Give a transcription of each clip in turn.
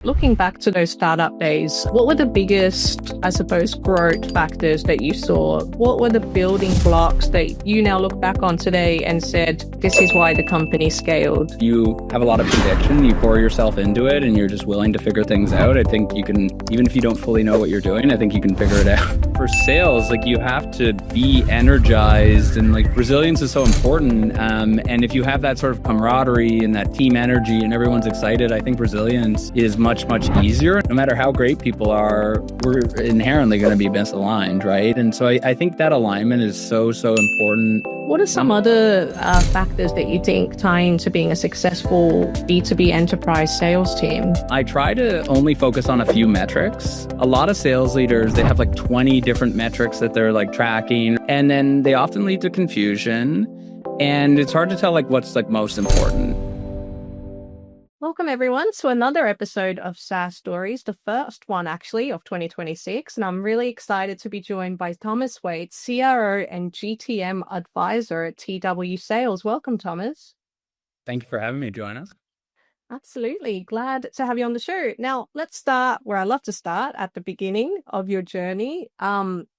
Looking back to those startup days, what were the biggest, I suppose, growth factors that you saw? What were the building blocks that you now look back on today and said, this is why the company scaled? You have a lot of conviction, you pour yourself into it, and you're just willing to figure things out. I think you can, even if you don't fully know what you're doing, I think you can figure it out. For sales, you have to be energized, and resilience is so important. And if you have that sort of camaraderie and that team energy and everyone's excited, I think resilience is much easier. No matter how great people are, we're inherently going to be misaligned, right? And so I think that alignment is so important. What are some other factors that you think tie into being a successful B2B enterprise sales team? I try to only focus on a few metrics. A lot of sales leaders, they have 20 different metrics that they're tracking, and then they often lead to confusion, and it's hard to tell what's most important. Welcome everyone to another episode of SAS Stories, the first one actually of 2026, and I'm really excited to be joined by Thomas Wade, CRO and GTM advisor at TWW Sales. Welcome, Thomas. Thank you for having me join us. Absolutely. Glad to have you on the show. Now, let's start where I love to start, at the beginning of your journey.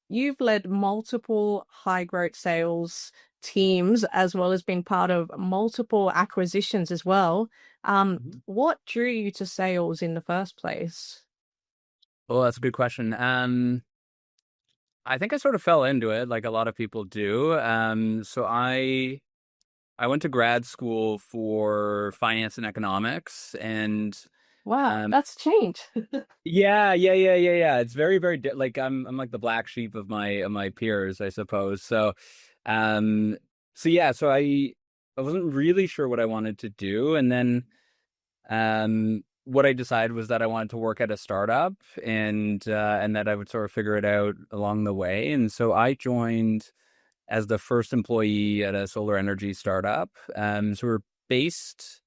You've led multiple high growth sales teams, as well as been part of multiple acquisitions as well. What drew you to sales in the first place? Oh, that's a good question. I think I sort of fell into it like a lot of people do. So I went to grad school for finance and economics, and Wow, that's changed. yeah. It's very I'm like the black sheep of my peers, I suppose. So I wasn't really sure what I wanted to do, and then what I decided was that I wanted to work at a startup, and that I would sort of figure it out along the way. And so I joined as the first employee at a solar energy startup. So we're based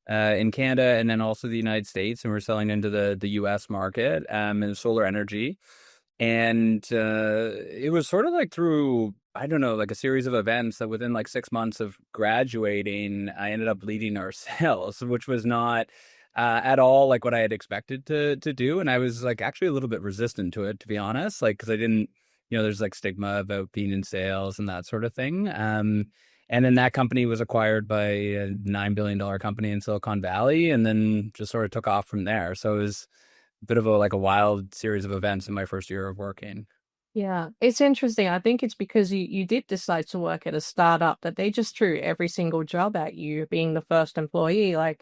in Canada and then also the United States, and we're selling into the US market in solar energy. And it was sort of through, I don't know, a series of events that within 6 months of graduating, I ended up leading our sales, which was not at all what I had expected to do. And I was actually a little bit resistant to it, to be honest, because I didn't, there's stigma about being in sales and that sort of thing. And then that company was acquired by a $9 billion company in Silicon Valley, and then just sort of took off from there. So it was a bit of a wild series of events in my first year of working. Yeah, it's interesting. I think it's because you did decide to work at a startup that they just threw every single job at you, being the first employee. I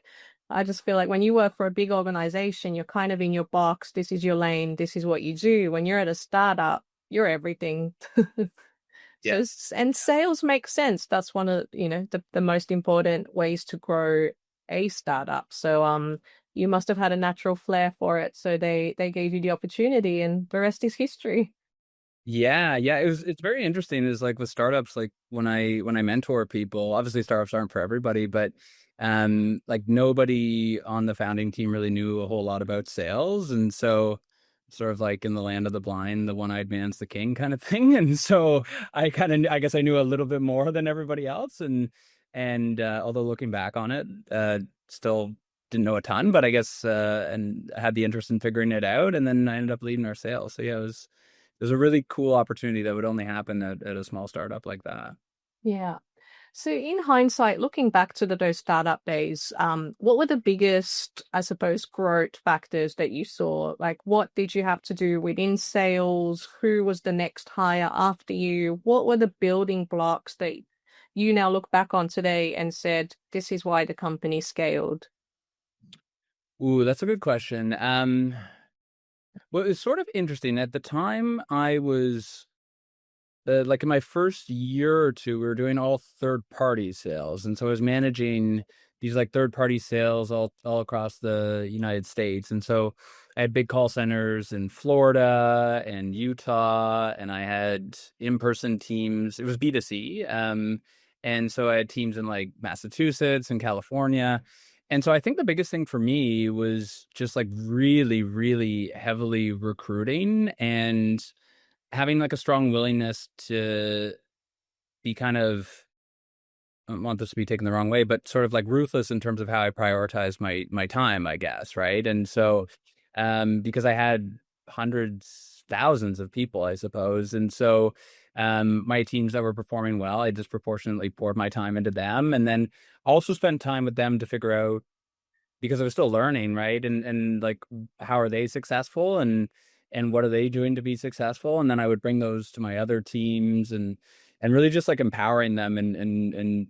just feel like when you work for a big organization, you're kind of in your box. This is your lane. This is what you do. When you're at a startup, you're everything. Yeah. And sales makes sense. That's one of, the most important ways to grow a startup. So, you must have had a natural flair for it. So they gave you the opportunity, and the rest is history. Yeah. It's very interesting is with startups, when I mentor people, obviously startups aren't for everybody, but nobody on the founding team really knew a whole lot about sales. And so sort of in the land of the blind, the one-eyed man's the king kind of thing. And so I guess I knew a little bit more than everybody else. And although looking back on it, still didn't know a ton, but I guess, and had the interest in figuring it out. And then I ended up leading our sales. So yeah, it was a really cool opportunity that would only happen at a small startup like that. Yeah. So in hindsight, looking back to those startup days, what were the biggest, I suppose, growth factors that you saw? What did you have to do within sales? Who was the next hire after you? What were the building blocks that you now look back on today and said, this is why the company scaled? Ooh, that's a good question. Well, it was sort of interesting. At the time, I was in my first year or two, we were doing all third-party sales, and so I was managing these third-party sales all across the United States. And so I had big call centers in Florida and Utah, and I had in-person teams. It was B2C, and so I had teams in Massachusetts and California. And so I think the biggest thing for me was just really, really heavily recruiting and having a strong willingness to be kind of don't want this to be taken the wrong way, but sort of like ruthless in terms of how I prioritize my time, I guess, right? And so, because I had hundreds, thousands of people, I suppose, and so, my teams that were performing well, I disproportionately poured my time into them, and then also spent time with them to figure out, because I was still learning, right? And like, how are they successful, and what are they doing to be successful? And then I would bring those to my other teams, and really just like empowering them, and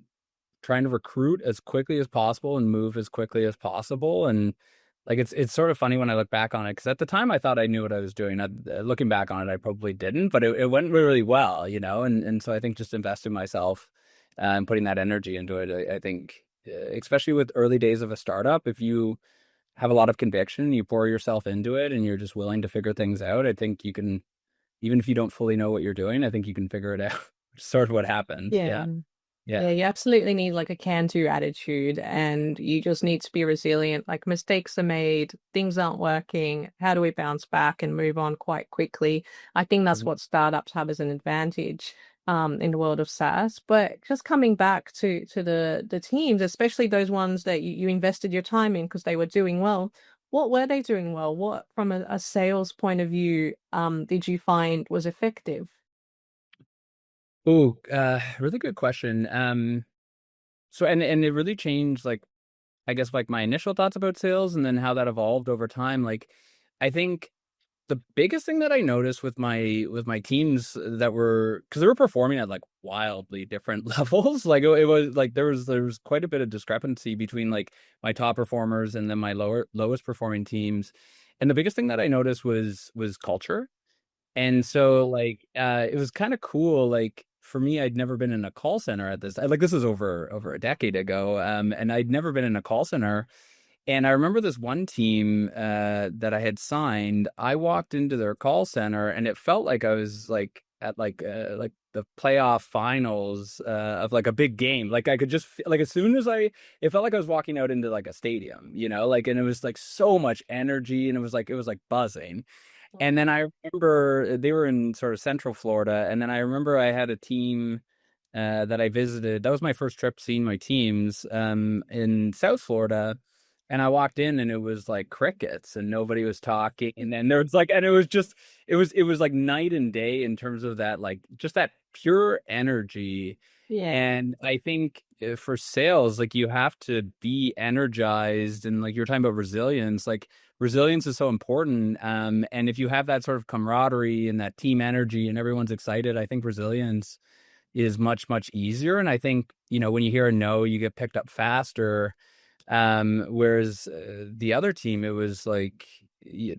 trying to recruit as quickly as possible and move as quickly as possible. And like, it's sort of funny when I look back on it, because at the time I thought I knew what I was doing. Looking back on it, I probably didn't, but it went really well, and so I think just investing myself, and putting that energy into it, I think, especially with early days of a startup, if you have a lot of conviction, you pour yourself into it, and you're just willing to figure things out, I think you can, even if you don't fully know what you're doing, I think you can figure it out. Sort of what happened. Yeah. Yeah. Yeah, Yeah. you absolutely need like a can-do attitude, and you just need to be resilient. Like, mistakes are made, things aren't working. How do we bounce back and move on quite quickly? I think that's Mhm. what startups have as an advantage in the world of SaaS. But just coming back to the teams, especially those ones that you invested your time in because they were doing well. What were they doing well? What, from a sales point of view, did you find was effective? Ooh, really good question. So, and it really changed, like, I guess, like my initial thoughts about sales, and then how that evolved over time. Like, I think the biggest thing that I noticed with my teams that were, because they were performing at like wildly different levels. Like, it was like there was quite a bit of discrepancy between like my top performers and then my lowest performing teams. And the biggest thing that I noticed was culture. And so, like, it was kind of cool. Like, for me, I'd never been in a call center at this. Like, this is over a decade ago. And I'd never been in a call center. And I remember this one team that I had signed. I walked into their call center, and it felt like I was like at like the playoff finals of like a big game. Like, I could just like, as soon as it felt like I was walking out into like a stadium, like, and it was like so much energy, and it was like buzzing. And then I remember they were in sort of Central Florida, and then I remember I had a team that I visited. That was my first trip seeing my teams in South Florida. And I walked in, and it was like crickets, and nobody was talking. And then there was like, and it was like night and day in terms of that, like, just that pure energy. Yeah. And I think, for sales, like, you have to be energized, and like you're talking about resilience, like resilience is so important. And if you have that sort of camaraderie and that team energy and everyone's excited, I think resilience is much, much easier. And I think, when you hear a no, you get picked up faster. Whereas the other team, it was like you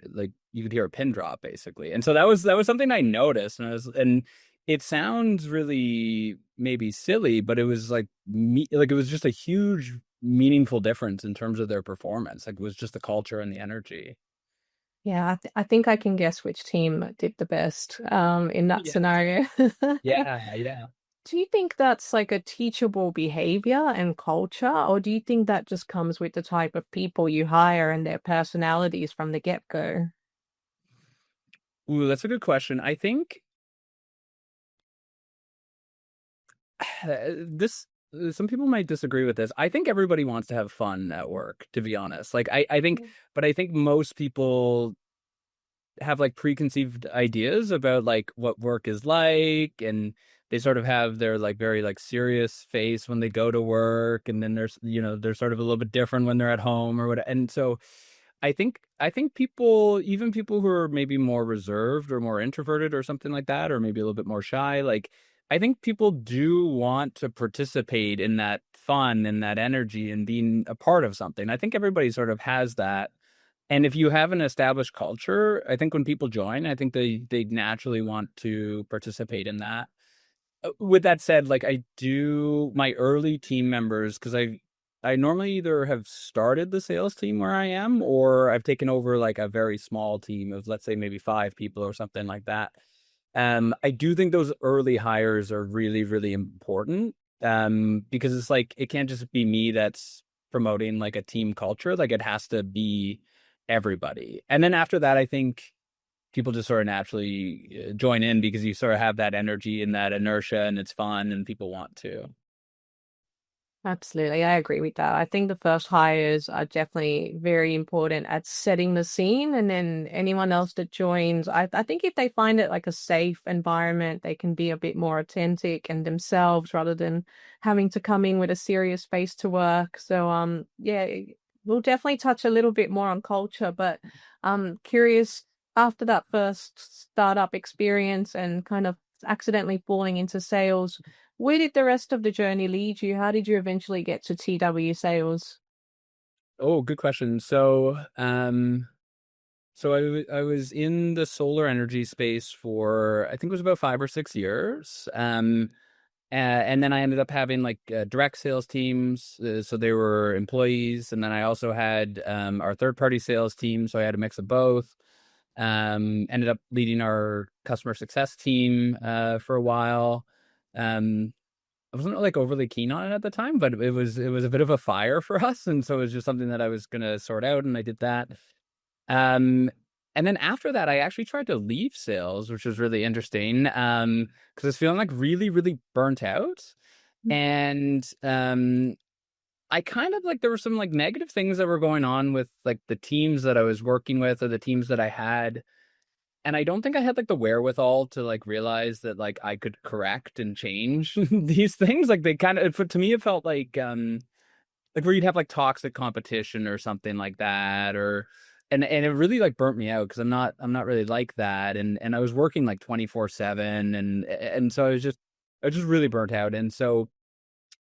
could hear a pin drop, basically. And so that was something I noticed, and it sounds really maybe silly, but it was like like, it was just a huge meaningful difference in terms of their performance. Like, it was just the culture and the energy. Yeah, I think I can guess which team did the best in that Yeah. scenario. Yeah, yeah. Do you think that's like a teachable behavior and culture, or do you think that just comes with the type of people you hire and their personalities from the get-go? Ooh, that's a good question. I think this some people might disagree with this. I think everybody wants to have fun at work, to be honest. Like, I think, but I think most people have like preconceived ideas about like what work is like, and they sort of have their like very like serious face when they go to work, and then they're sort of a little bit different when they're at home or whatever. And so I think people, even people who are maybe more reserved or more introverted or something like that, or maybe a little bit more shy, like, I think people do want to participate in that fun and that energy and being a part of something. I think everybody sort of has that. And if you have an established culture, I think when people join, I think they naturally want to participate in that. With that said, like, I do my early team members, because I normally either have started the sales team where I am, or I've taken over like a very small team of, let's say, maybe 5 people or something like that. I do think those early hires are really, really important. Because it's like, it can't just be me that's promoting like a team culture. Like, it has to be everybody. And then after that, I think people just sort of naturally join in, because you sort of have that energy and that inertia, and it's fun, and people want to. Absolutely, I agree with that. I think the first hires are definitely very important at setting the scene, and then anyone else that joins, I think if they find it like a safe environment, they can be a bit more authentic and themselves rather than having to come in with a serious face to work. So, yeah, we'll definitely touch a little bit more on culture, but I'm curious after that first startup experience and kind of accidentally falling into sales. Where did the rest of the journey lead you? How did you eventually get to TW Sales? Oh, good question. So I was in the solar energy space for I think it was about 5 or 6 years. And then I ended up having like direct sales teams, so they were employees, and then I also had our third party sales team, so I had a mix of both. Ended up leading our customer success team for a while. Um, I wasn't like overly keen on it at the time, but it was a bit of a fire for us, and so it was just something that I was gonna sort out, and I did that. Um, and then after that, I actually tried to leave sales, which was really interesting. Because I was feeling like really, really burnt out. And I kind of like there were some like negative things that were going on with like the teams that I was working with or the teams that I had. And I don't think I had like the wherewithal to like realize that like I could correct and change these things. Like they kind of to me it felt like where you'd have like toxic competition or something like that, or and it really like burnt me out because I'm not really like that, and I was working like 24/7, and so I was just really burnt out. And so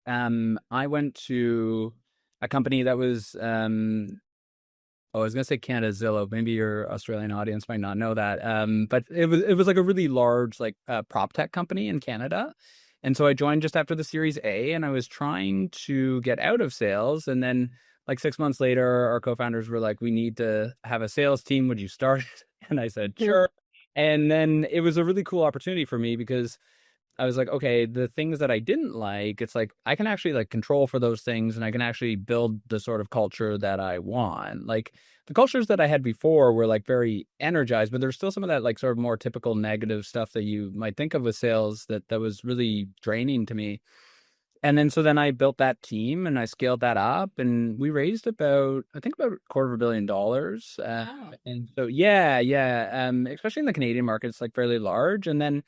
I went to a company that was oh, I was gonna say Canada Zillow. Maybe your Australian audience might not know that. But it was like a really large like prop tech company in Canada. And so I joined just after the Series A, and I was trying to get out of sales. And then like 6 months later, our co-founders were like, "We need to have a sales team. Would you start it?" And I said, Mm. "Sure." And then it was a really cool opportunity for me because I was like, okay, the things that I didn't like, it's like I can actually like control for those things and I can actually build the sort of culture that I want. Like the cultures that I had before were like very energized, but there's still some of that like sort of more typical negative stuff that you might think of with sales that was really draining to me. And then so then I built that team and I scaled that up and we raised about I think about $250 million. Wow. And so yeah, especially in the Canadian market, it's like fairly large. And then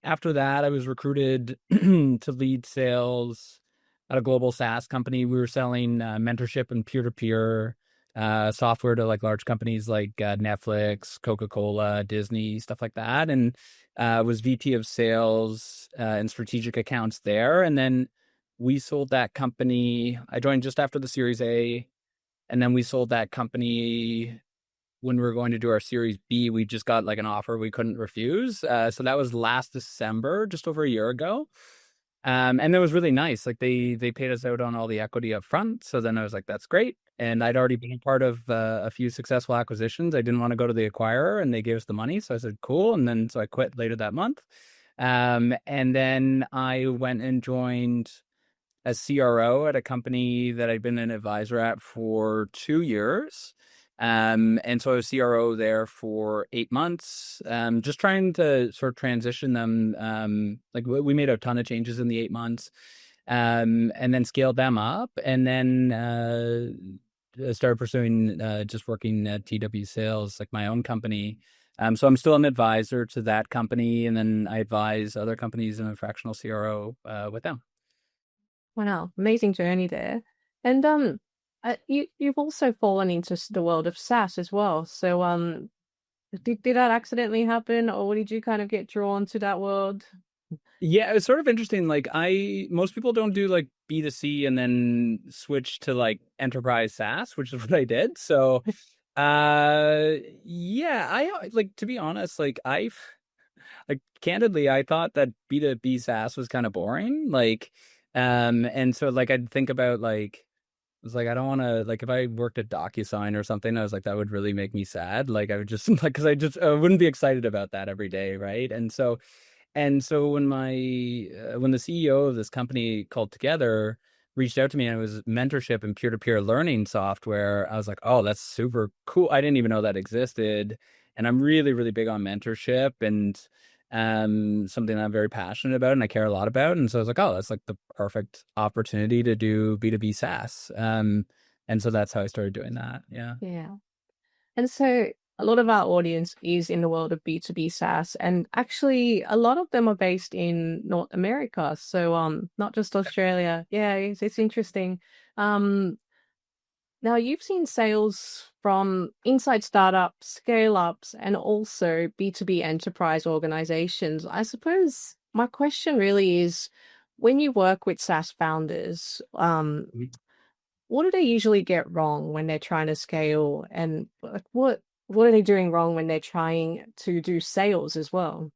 after that, I was recruited to lead sales at a global SaaS company. We were selling mentorship and peer-to-peer software to like large companies like Netflix, Coca-Cola, Disney, stuff like that. And was VP of sales and strategic accounts there. And then we sold that company. I joined just after the Series A, and then we sold that company when we were going to do our Series B. We just got like an offer we couldn't refuse. So that was last December, just over a year ago. And it was really nice. Like they paid us out on all the equity up front. So then I was like, that's great. And I'd already been part of a few successful acquisitions. I didn't want to go to the acquirer, and they gave us the money. So I said, cool. And then so I quit later that month. And then I went and joined as CRO at a company that I'd been an advisor at for 2 years. And so I was CRO there for 8 months, just trying to sort of transition them. Like we made a ton of changes in the 8 months, and then scaled them up, and then started pursuing just working at TWW Sales, like my own company. So I'm still an advisor to that company, and then I advise other companies in a fractional CRO with them. Wow, amazing journey there. And you've also fallen into the world of SaaS as well. So did that accidentally happen, or did you kind of get drawn to that world? Yeah, it's sort of interesting. Like most people don't do like B2C and then switch to like enterprise SaaS, which is what I did. So, yeah, I like to be honest, like like candidly, I thought that B2B SaaS was kind of boring. And so like I'd think about like I was like, I don't want to like if I worked at DocuSign or something, I was like that would really make me sad. Like I would just like because I wouldn't be excited about that every day, right? And so when the CEO of this company called Together reached out to me and it was mentorship and peer-to-peer learning software, I was like, oh, that's super cool. I didn't even know that existed. And I'm really, really big on mentorship. something that I'm very passionate about and I care a lot about. And so I was like, oh, that's like the perfect opportunity to do B2B SaaS. And so that's how I started doing that. Yeah. Yeah. And so a lot of our audience is in the world of B2B SaaS, and actually a lot of them are based in North America. So not just Australia. Yeah, it's interesting. Um Now you've seen sales from inside startups, scale ups, and also B2B enterprise organizations. I suppose my question really is when you work with SaaS founders, what do they usually get wrong when they're trying to scale, and like, what are they doing wrong when they're trying to do sales as well?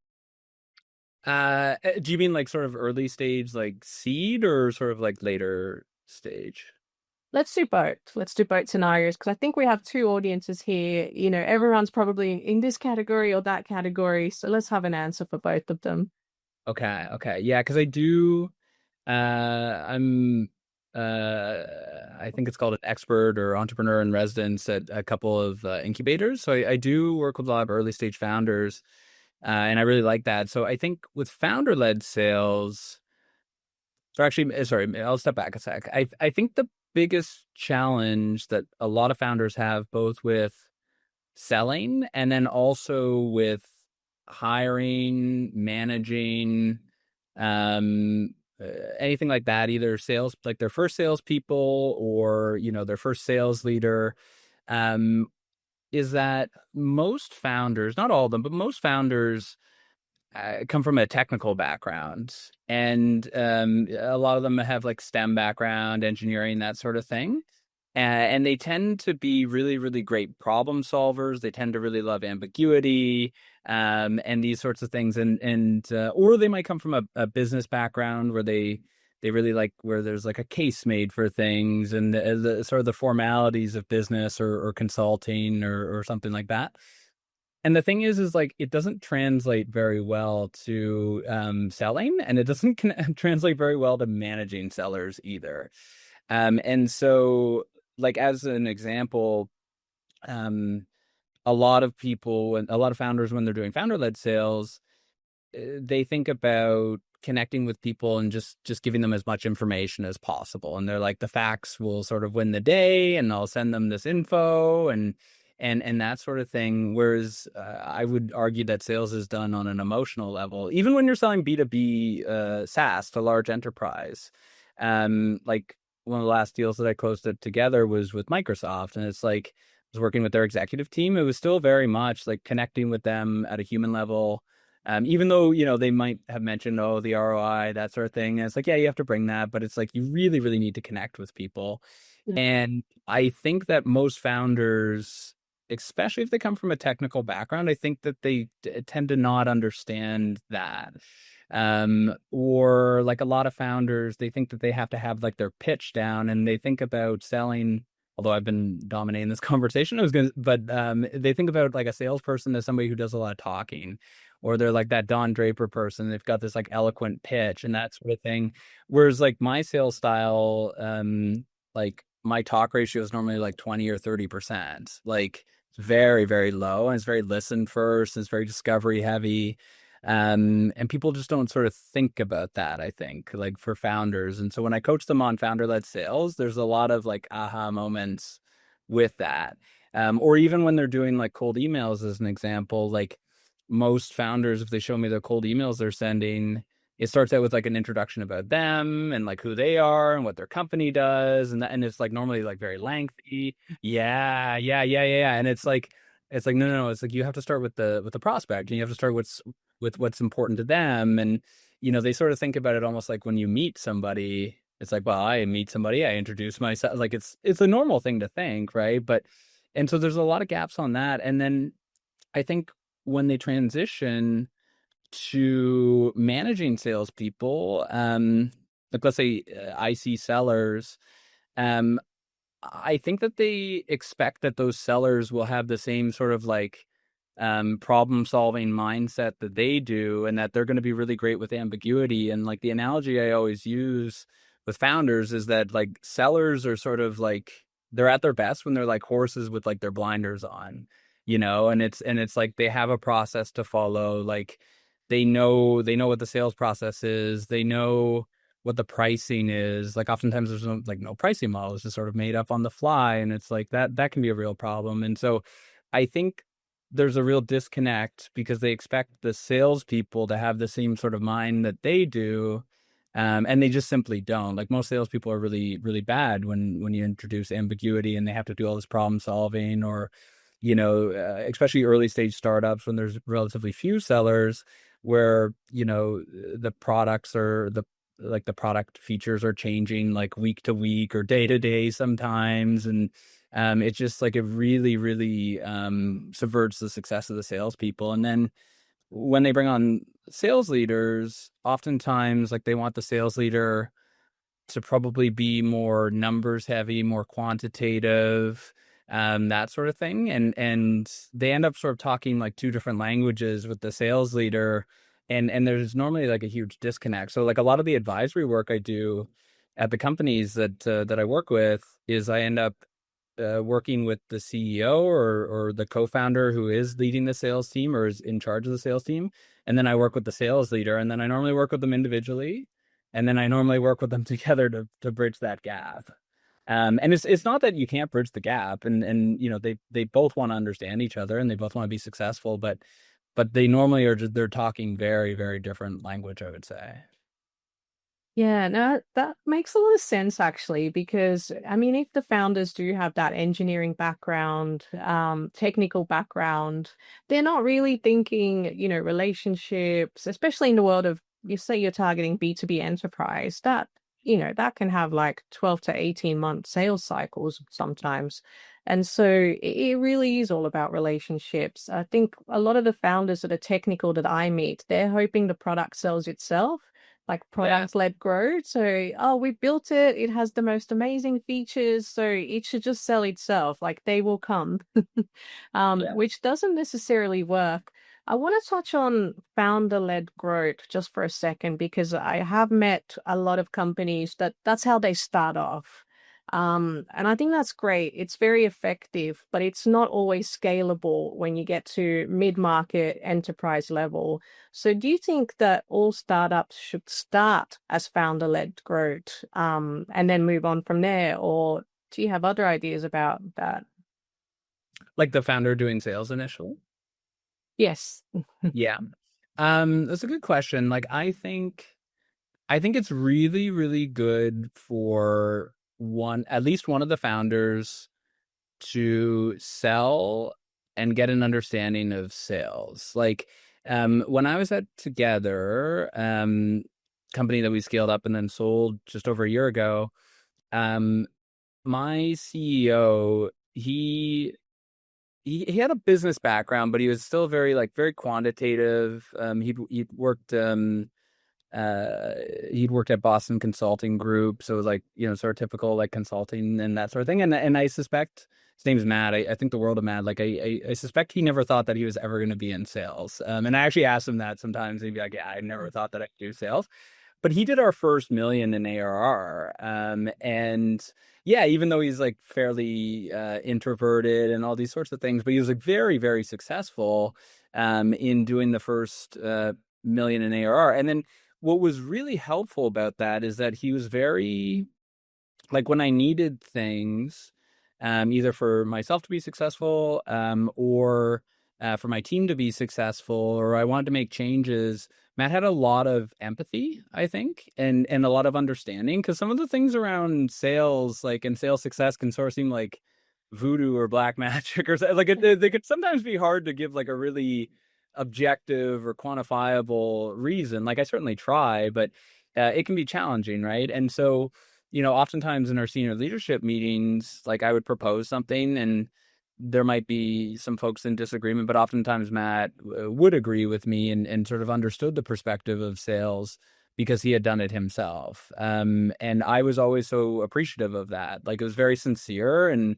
Do you mean like sort of early stage, like seed, or sort of like later stage? Let's do both. Let's do both scenarios because I think we have two audiences here. You know, everyone's probably in this category or that category. So let's have an answer for both of them. Okay, okay. Yeah, because I do I'm I think it's called an expert or entrepreneur in residence at a couple of incubators. So I do work with a lot of early stage founders, and I really like that. So I think with founder led sales, so actually, sorry, I'll step back a sec. I think the biggest challenge that a lot of founders have, both with selling and then also with hiring, managing, um, anything like that, either sales, like their first salespeople or, their first sales leader, um, is that most founders, not all of them, but most founders come from a technical background, and a lot of them have like STEM background, engineering, that sort of thing. And they tend to be really, really great problem solvers. They tend to really love ambiguity, and these sorts of things. And or they might come from a business background where they really like where there's like a case made for things and the sort of the formalities of business or consulting or something like that. And the thing is like it doesn't translate very well to selling, and it doesn't translate very well to managing sellers either. And so, like as an example, um, a lot of people and a lot of founders, when they're doing founder-led sales, they think about connecting with people and just giving them as much information as possible. And they're like, the facts will sort of win the day, and I'll send them this info and that sort of thing. Whereas I would argue that sales is done on an emotional level, even when you're selling B2B SaaS to large enterprise. Like one of the last deals that I closed together was with Microsoft, and it's like I was working with their executive team. It was still very much like connecting with them at a human level. Even though, they might have mentioned, oh, the ROI, that sort of thing. And it's like, yeah, you have to bring that, but it's like you really, really need to connect with people. And I think that most founders, especially if they come from a technical background, I think that they tend to not understand that. Or like a lot of founders, they think that they have to have like their pitch down, and they think about selling. Although I've been dominating this conversation, but they think about like a salesperson as somebody who does a lot of talking, or they're like that Don Draper person. They've got this like eloquent pitch and that sort of thing. Whereas like my sales style, like my talk ratio is normally like 20 or 30%. Like it's very, very low, and it's very listen first, and it's very discovery heavy. And people just don't sort of think about that, I think, like for founders. And so when I coach them on founder-led sales, there's a lot of like aha moments with that. Or even when they're doing like cold emails, as an example, like most founders, if they show me the cold emails they're sending, it starts out with like an introduction about them and like who they are and what their company does. And it's like normally like very lengthy. Yeah, yeah, yeah, yeah, yeah. And it's like no, no, no. It's like you have to start with the prospect, and you have to start with what's important to them. And they sort of think about it almost like when you meet somebody, it's like, well, I meet somebody, I introduce myself. Like it's a normal thing to think, right? And so there's a lot of gaps on that. And then I think when they transition to managing salespeople, like let's say IC sellers, um, I think that they expect that those sellers will have the same sort of like problem solving mindset that they do, and that they're going to be really great with ambiguity. And like the analogy I always use with founders is that like sellers are sort of like they're at their best when they're like horses with like their blinders on, and it's like they have a process to follow. Like they know what the sales process is. They know what the pricing is. Like oftentimes there's no pricing model. It's just sort of made up on the fly. And it's like that can be a real problem. And so I think there's a real disconnect because they expect the salespeople to have the same sort of mind that they do. And they just simply don't. Like most salespeople are really, really bad when you introduce ambiguity and they have to do all this problem solving, or, especially early stage startups when there's relatively few sellers, where, the products are the product features are changing like week to week or day to day sometimes. And it's just like it really, really subverts the success of the salespeople. And then when they bring on sales leaders, oftentimes like they want the sales leader to probably be more numbers heavy, more quantitative, that sort of thing. And they end up sort of talking like two different languages with the sales leader. And there's normally like a huge disconnect. So like a lot of the advisory work I do at the companies that I work with is I end up working with the CEO or the co-founder who is leading the sales team or is in charge of the sales team. And then I work with the sales leader, and then I normally work with them individually. And then I normally work with them together to bridge that gap. And it's not that you can't bridge the gap, and they both want to understand each other and they both want to be successful, but they normally they're talking very, very different language, I would say. Yeah, no, that makes a lot of sense actually, because I mean, if the founders do have that engineering background, technical background, they're not really thinking, relationships, especially in the world of, you say you're targeting B2B enterprise, that, that can have like 12 to 18-month sales cycles sometimes. And so it really is all about relationships. I think a lot of the founders that are technical that I meet, they're hoping the product sells itself, like Yeah. product-led growth. So, oh, we built it. It has the most amazing features. So it should just sell itself. Like they will come, Yeah. which doesn't necessarily work. I want to touch on founder-led growth just for a second, because I have met a lot of companies that's how they start off. And I think that's great. It's very effective, but it's not always scalable when you get to mid-market enterprise level. So do you think that all startups should start as founder-led growth, and then move on from there? Or do you have other ideas about that? Like the founder doing sales initially? Yes. Yeah. That's a good question. Like I think it's really, really good for at least one of the founders to sell and get an understanding of sales. Like, when I was at Together, company that we scaled up and then sold just over a year ago, my CEO, he had a business background, but he was still very quantitative. Uh, he'd worked at Boston Consulting Group, so it was like, sort of typical like consulting and that sort of thing. And I suspect his name's Matt. I think the world of Matt. Like I suspect he never thought that he was ever going to be in sales. And I actually asked him that sometimes. He'd be like, "Yeah, I never thought that I could do sales." But he did our first million in ARR. And yeah, even though he's like fairly introverted and all these sorts of things, but he was like very, very successful in doing the first million in ARR. And then what was really helpful about that is that he was very, like, when I needed things, either for myself to be successful, or for my team to be successful, or I wanted to make changes, Matt had a lot of empathy, I think, and a lot of understanding, because some of the things around sales, like, and sales success can sort of seem like voodoo or black magic, or like they could sometimes be hard to give like a really objective or quantifiable reason. Like I certainly try, but it can be challenging, right? And so, oftentimes in our senior leadership meetings, like I would propose something and there might be some folks in disagreement, but oftentimes Matt would agree with me and sort of understood the perspective of sales because he had done it himself. And I was always so appreciative of that. Like it was very sincere, and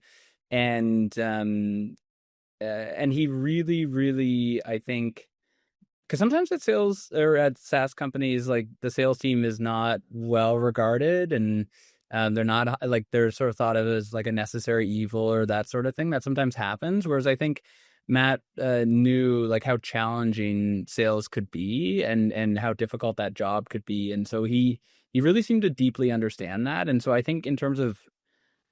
he really, really, I think, because sometimes at sales or at SaaS companies, like the sales team is not well regarded, and they're not like they're sort of thought of as like a necessary evil or that sort of thing. That sometimes happens. Whereas I think Matt knew like how challenging sales could be and how difficult that job could be. And so he really seemed to deeply understand that. And so I think in terms of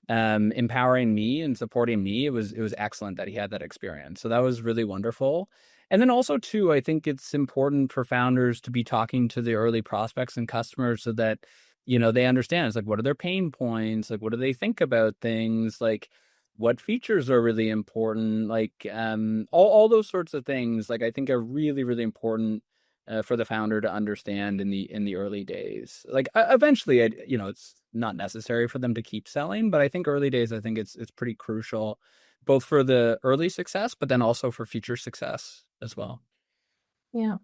empowering me and supporting me, it was excellent that he had that experience. So that was really wonderful. And then also too, I think it's important for founders to be talking to the early prospects and customers so that, they understand. It's like, what are their pain points? Like, what do they think about things? Like, what features are really important? Like, all those sorts of things, like I think are really, really important for the founder to understand in the early days. Like eventually, it's not necessary for them to keep selling, but I think early days, I think it's pretty crucial, both for the early success, but then also for future success as well. Yeah.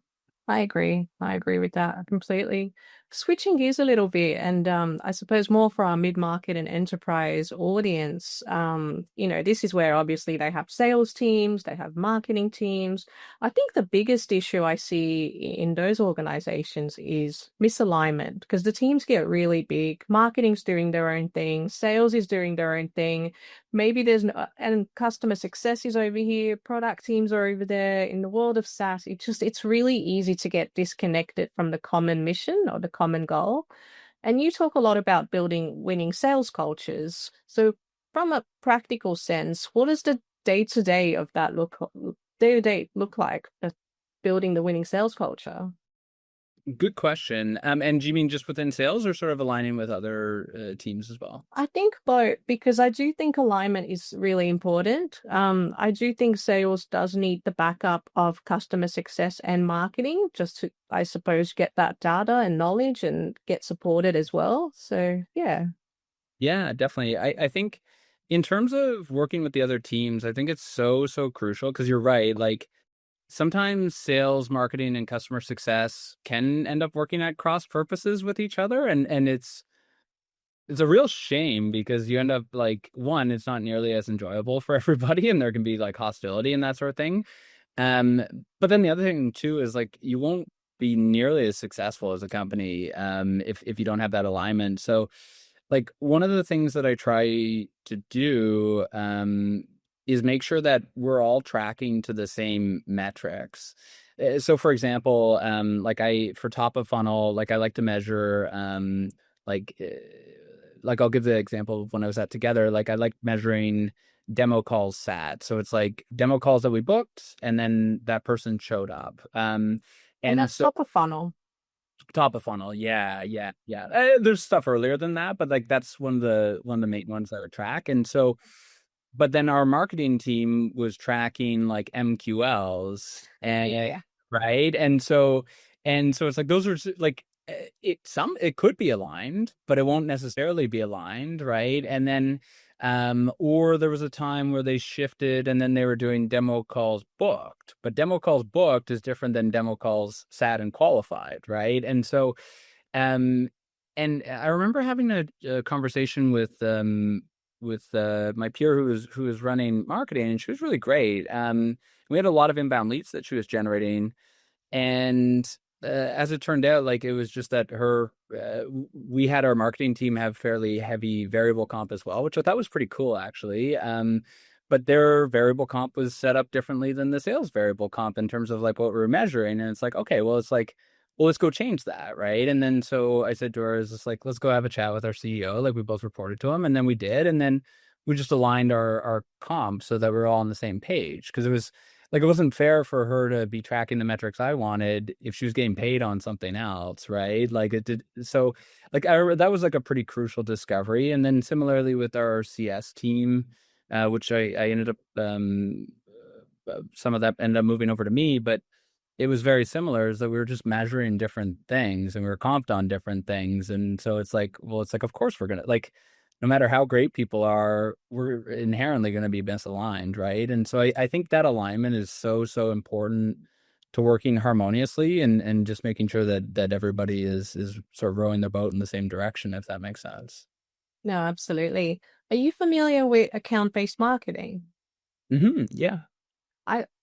I agree. I agree with that completely. Switching gears a little bit, and I suppose more for our mid-market and enterprise audience, this is where obviously they have sales teams, they have marketing teams. I think the biggest issue I see in those organizations is misalignment because the teams get really big. Marketing's doing their own thing, sales is doing their own thing. Maybe there's no, and customer success is over here, product teams are over there. In the world of SaaS, it's really easy to get disconnected from the common mission or the common goal. And you talk a lot about building winning sales cultures. So from a practical sense, what does the day-to-day of that day-to-day look like, building the winning sales culture? Good question. And do you mean just within sales or sort of aligning with other teams as well? I think both, because I do think alignment is really important. I do think sales does need the backup of customer success and marketing just to, I suppose, get that data and knowledge and get supported as well. So, yeah. Yeah, definitely. I think in terms of working with the other teams, I think it's so, so crucial because you're right. Like sometimes sales, marketing, and customer success can end up working at cross purposes with each other. And it's a real shame because you end up like, one, it's not nearly as enjoyable for everybody, and there can be like hostility and that sort of thing. Um, but then the other thing too is like you won't be nearly as successful as a company if you don't have that alignment. So like one of the things that I try to do is make sure that we're all tracking to the same metrics. So for example, like for top of funnel, like I like to measure like uh, like I'll give the example of when I was at Together, like I like measuring demo calls sat. So it's like demo calls that we booked and then that person showed up. And And that's so top of funnel. top of funnel, yeah, yeah, yeah. There's stuff earlier than that, but like that's one of the main ones that I would track. And so, but then our marketing team was tracking like MQLs, and Yeah. right, and so it's like those are like it could be aligned, but it won't necessarily be aligned, right? And then or there was a time where they shifted and then they were doing demo calls booked, but demo calls booked is different than demo calls sat and qualified, right? And so um and I remember having a conversation with my peer who was running marketing, and she was really great. We had a lot of inbound leads that she was generating, and as it turned out, like it was just that we had our marketing team have fairly heavy variable comp as well, which I thought was pretty cool actually. But their variable comp was set up differently than the sales variable comp in terms of like what we were measuring. And it's like, okay, well, it's like, well, let's go change that, right? And then so I said to her, "Is just like, let's go have a chat with our CEO." Like we both reported to him, and then we did, and then we just aligned our comp so that we're all on the same page because it was like it wasn't fair for her to be tracking the metrics I wanted if she was getting paid on something else, right? Like it did. So like that was like a pretty crucial discovery. And then similarly with our CS team, which I ended up some of that ended up moving over to me, but it was very similar is that we were just measuring different things and we were comped on different things. And so it's like, well, it's like, of course we're gonna like no matter how great people are, we're inherently going to be misaligned, right? And so I think that alignment is so, so important to working harmoniously and just making sure that everybody is sort of rowing their boat in the same direction, if that makes sense. No, absolutely. Are you familiar with account-based marketing? Yeah.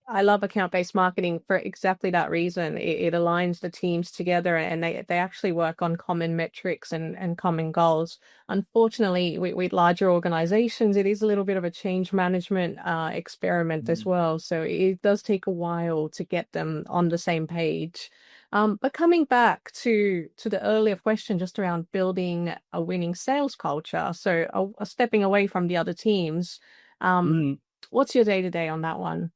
I love account-based marketing for exactly that reason. It aligns the teams together and they actually work on common metrics and common goals. Unfortunately, with larger organizations, it is a little bit of a change management experiment as Mm. well. So it does take a while to get them on the same page. But coming back to the earlier question, just around building a winning sales culture, so stepping away from the other teams, um, Mhm. what's your day-to-day on that one?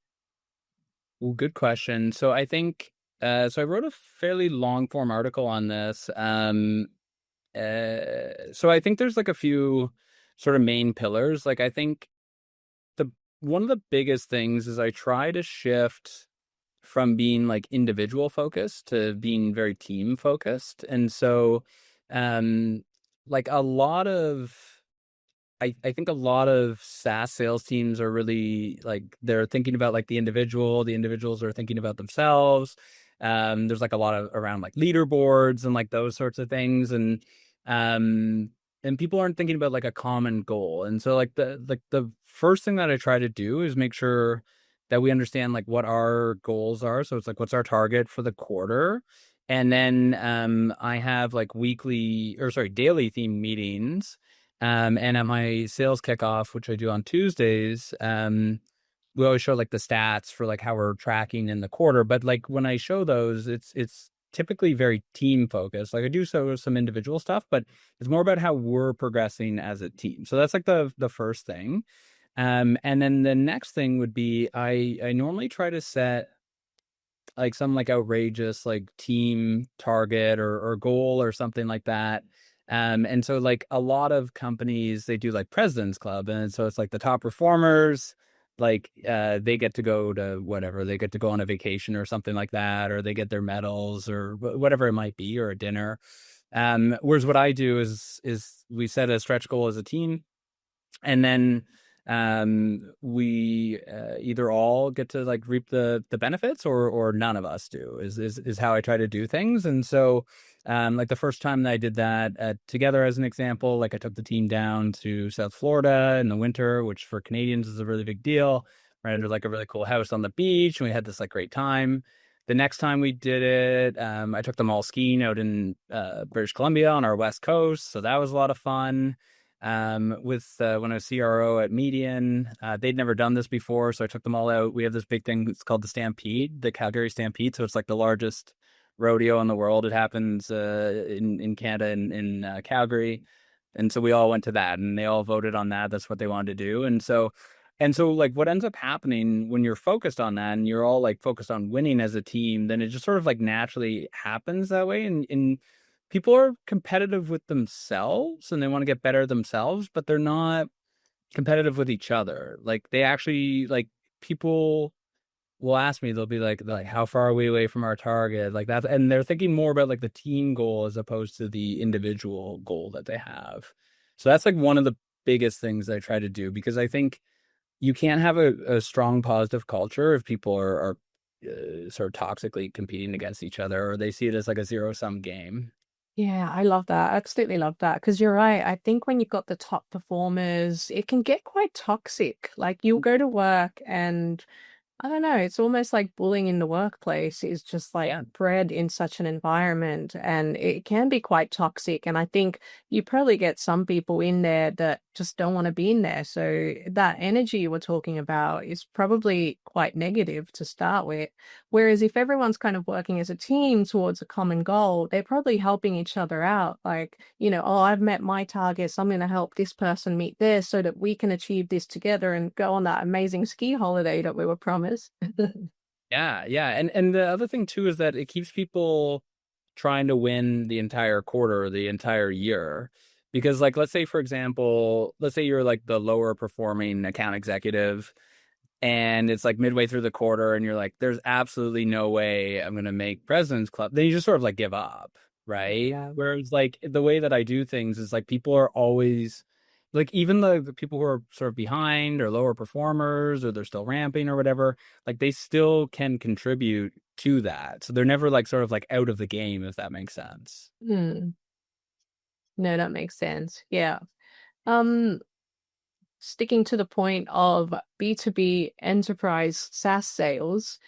Well, good question. So I think so I wrote a fairly long form article on this. So I think there's like a few sort of main pillars. Like I think the one of the biggest things is I try to shift from being like individual focused to being very team focused. And so um like a lot of I think a lot of SaaS sales teams are really like they're thinking about like the individuals are thinking about themselves. There's like a lot of around like leaderboards and like those sorts of things. Um and people aren't thinking about like a common goal. And so like the first thing that I try to do is make sure that we understand like what our goals are. So it's like what's our target for the quarter. And then I have like daily theme meetings and at my sales kickoff, which I do on Tuesdays, we always show like the stats for like how we're tracking in the quarter. But like when I show those, it's typically very team focused. Like I do some individual stuff, but it's more about how we're progressing as a team. So that's like the first thing. And then the next thing would be I normally try to set like some like outrageous like team target or goal or something like that. And so like a lot of companies they do like President's Club, and so it's like the top performers, like they get to go to whatever, they get to go on a vacation or something like that, or they get their medals or whatever it might be, or a dinner. Whereas what I do is we set a stretch goal as a team and then we either all get to like reap the benefits or none of us do is how I try to do things. And so like the first time that I did that together as an example, like I took the team down to South Florida in the winter, which for Canadians is a really big deal. Rented like a really cool house on the beach and we had this like great time. The next time we did it, I took them all skiing out in British Columbia on our west coast, so that was a lot of fun. With when I was CRO at Median, they'd never done this before, so I took them all out. We have this big thing, it's called the Stampede, the Calgary Stampede. So it's like the largest rodeo in the world. It happens in Canada in Calgary. And so we all went to that and they all voted on that. That's what they wanted to do. And so like what ends up happening when you're focused on that and you're all like focused on winning as a team, then it just sort of like naturally happens that way. And people are competitive with themselves and they want to get better themselves, but they're not competitive with each other. Like they actually like people will ask me, they'll be like, how far are we away from our target? Like that, and they're thinking more about like the team goal as opposed to the individual goal that they have. So that's like one of the biggest things I try to do because I think you can't have a strong positive culture if people are sort of toxically competing against each other or they see it as like a zero-sum game. Yeah, I love that. I absolutely love that. Because you're right. I think when you've got the top performers, it can get quite toxic. Like you'll go to work and I don't know, it's almost like bullying in the workplace is just like Yeah. bred in such an environment and it can be quite toxic. And I think you probably get some people in there that just don't want to be in there. So that energy you were talking about is probably quite negative to start with. Whereas if everyone's kind of working as a team towards a common goal, they're probably helping each other out. Like, oh, I've met my targets. I'm going to help this person meet theirs so that we can achieve this together and go on that amazing ski holiday that we were promised. Yeah, yeah. And the other thing too is that it keeps people trying to win the entire quarter or the entire year. Because like let's say for example, let's say you're like the lower performing account executive and it's like midway through the quarter and you're like there's absolutely no way I'm going to make President's Club. Then you just sort of like give up, right? Yeah. Whereas like the way that I do things is like people are always like even the people who are sort of behind or lower performers or they're still ramping or whatever, like they still can contribute to that. So they're never like sort of like out of the game, if that makes sense. Hmm. No, that makes sense. Yeah. Um, sticking to the point of B2B enterprise SaaS sales,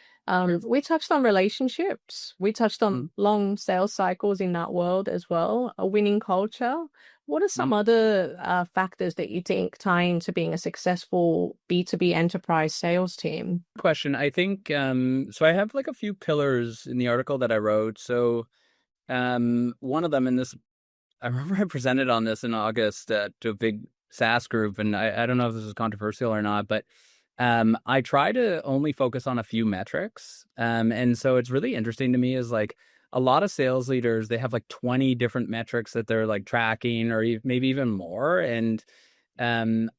we touched on relationships. We touched on long sales cycles in that world as well, a winning culture. What are some other factors that you think tie into being a successful B2B enterprise sales team? Question. I think so I have like a few pillars in the article that I wrote. So one of them in this, I remember I presented on this in August to a big SaaS group, and I don't know if this is controversial or not, but I try to only focus on a few metrics. And so it's really interesting to me is like a lot of sales leaders, they have like 20 different metrics that they're like tracking or maybe even more. And um,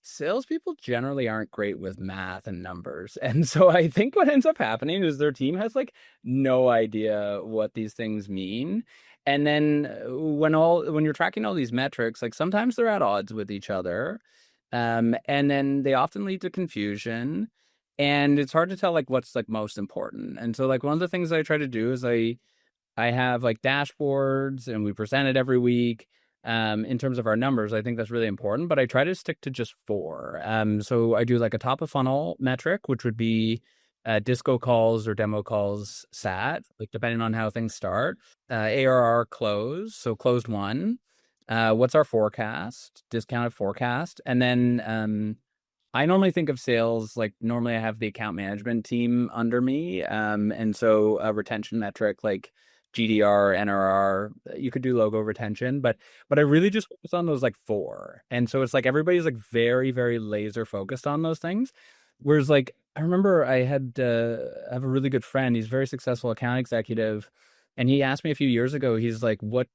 salespeople generally aren't great with math and numbers. And so I think what ends up happening is their team has like no idea what these things mean. And then when you're tracking all these metrics, like sometimes they're at odds with each other. And then they often lead to confusion. And it's hard to tell like what's like most important. And so like one of the things I try to do is I have like dashboards and we present it every week. In terms of our numbers, I think that's really important, but I try to stick to just four. So I do like a top of funnel metric, which would be disco calls or demo calls sat, like depending on how things start. ARR close, so closed one. What's our forecast, discounted forecast, and then I normally think of sales like normally I have the account management team under me. And so a retention metric like GDR, NRR, you could do logo retention, but I really just focus on those like four. And so it's like everybody's like very, very laser focused on those things. Whereas like I remember I have a really good friend, he's a very successful account executive. And he asked me a few years ago, what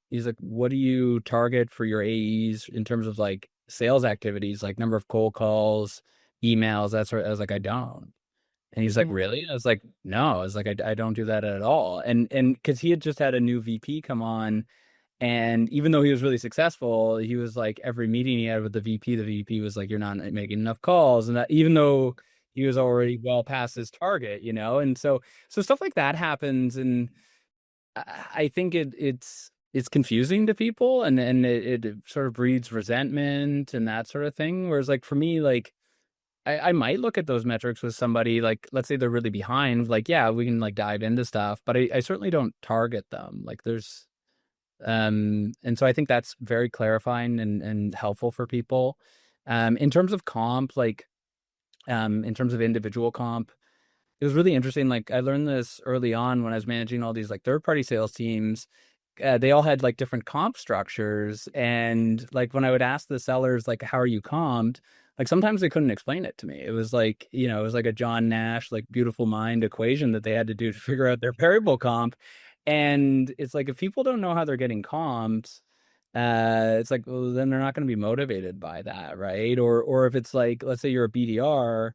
do you target for your AEs in terms of like sales activities, like number of cold calls, emails, that sort of, I was like, I don't. And he's like, Yeah. really? I was like, no, I was like, I don't do that at all. And because he had just had a new VP come on, and even though he was really successful, he was like, every meeting he had with the VP was like, you're not making enough calls. And that, even though he was already well past his target, you know? And so stuff like that happens. And I think it's confusing to people, and it sort of breeds resentment and that sort of thing. Whereas like for me, like I might look at those metrics with somebody, like let's say they're really behind, like yeah, we can like dive into stuff, but I certainly don't target them. Like there's and so I think that's very clarifying and helpful for people. In terms of comp, like in terms of individual comp, it was really interesting. Like I learned this early on when I was managing all these like third party sales teams. They all had like different comp structures, and like when I would ask the sellers like how are you comped, like sometimes they couldn't explain it to me. It was like, it was like a John Nash like beautiful mind equation that they had to do to figure out their variable comp. And it's like if people don't know how they're getting comped, it's like, well, then they're not going to be motivated by that, right? Or if it's like, let's say you're a BDR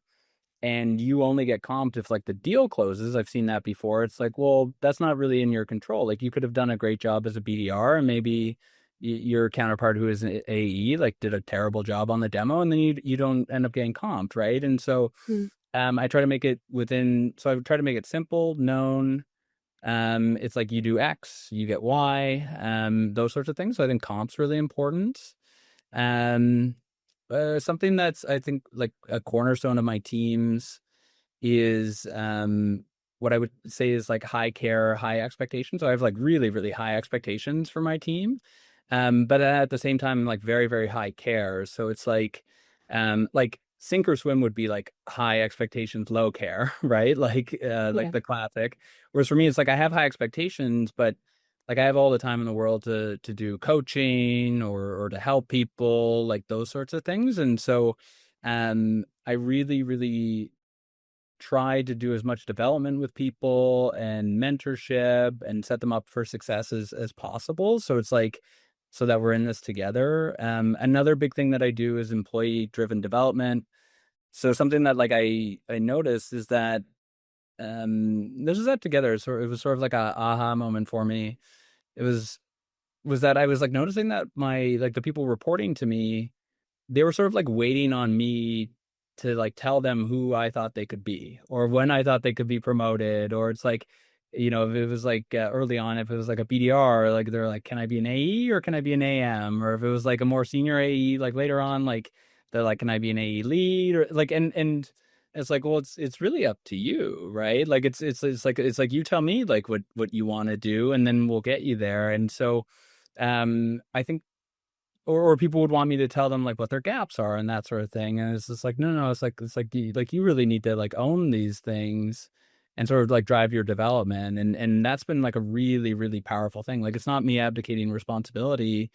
and you only get comped if like the deal closes. I've seen that before. It's like, well, that's not really in your control. Like you could have done a great job as a BDR, and maybe your counterpart who is an AE like did a terrible job on the demo, and then you don't end up getting comped, right? And so I try to make it so I try to make it simple, known. It's like you do X, you get Y, those sorts of things. So I think comp's really important. Um, Something that's I think like a cornerstone of my teams is what I would say is like high care, high expectations. So I have like really, really high expectations for my team. But at the same time, like very, very high care. So it's like sink or swim would be like high expectations, low care, right? Like Yeah. the classic. Whereas for me, it's like I have high expectations, but like I have all the time in the world to do coaching or to help people, like those sorts of things. And so I really, really try to do as much development with people and mentorship and set them up for success as possible. So it's like so that we're in this together. Another big thing that I do is employee driven development. So something that like I noticed is that this was that together. So it was sort of like a aha moment for me. It was that I was like noticing that my like the people reporting to me, they were sort of like waiting on me to like tell them who I thought they could be or when I thought they could be promoted. Or it's like, if it was like early on, if it was like a BDR, like they're like, can I be an AE or can I be an AM? Or if it was like a more senior AE, like later on, like they're like, can I be an AE lead, or like, and it's like, well, it's really up to you, right? Like it's like you tell me like what you want to do, and then we'll get you there. And so I think, or people would want me to tell them like what their gaps are and that sort of thing. And it's just like, no, it's like you really need to like own these things and sort of like drive your development. And that's been like a really, really powerful thing. Like it's not me abdicating responsibility.